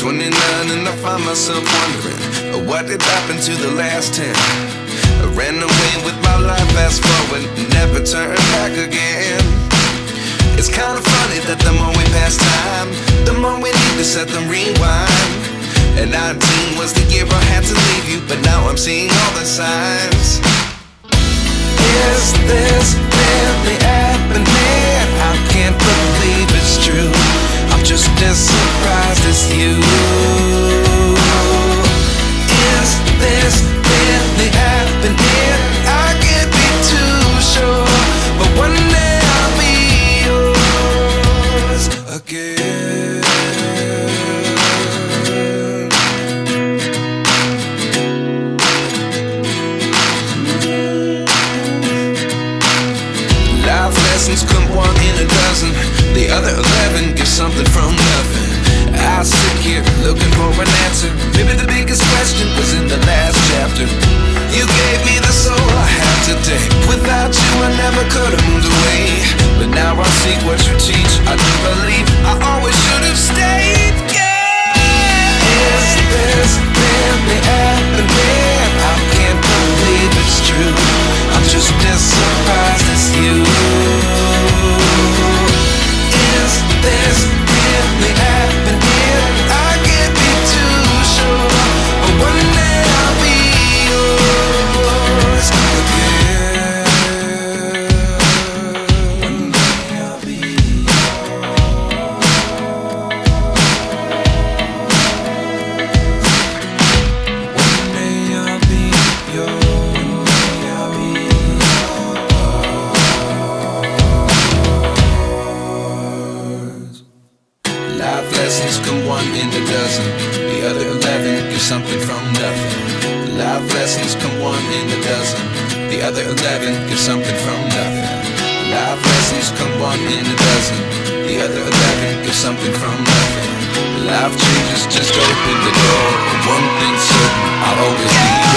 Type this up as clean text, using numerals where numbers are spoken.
29 and I find myself wondering, what did happen to the last 10? I ran away with my life, fast forward, never turn back again. It's kinda funny that the more we pass time, the more we need to set them rewind. And 19 was the year I had to leave you, but now I'm seeing all the signs. Is this really happening? I can't believe it's true. I'm just as surprised as you. Is this really happening? I can't be too sure, but one day I'll be yours again. Life lessons come one in a dozen. The other 11 get something from nothing. I sit here looking for an answer. Maybe the biggest question was in the last chapter. You gave me the soul I have today. Without you I never could have moved away. But now I see what you teach. I do believe I always should have stayed. Yeah. Is this really happening? I can't believe it's true. I'm just as surprised as you. Is this really happening? I can't be too sure, but one day I'll be yours again. One day I'll be yours. One day I'll be yours. I'll be yours. Life lessons come one in a dozen. The other 11 get something from nothing. Life lessons come one in a dozen. The other 11 get something from nothing. Life lessons come one in a dozen. The other 11 get something from nothing. Life changes just open the door. One thing's certain, I'll always be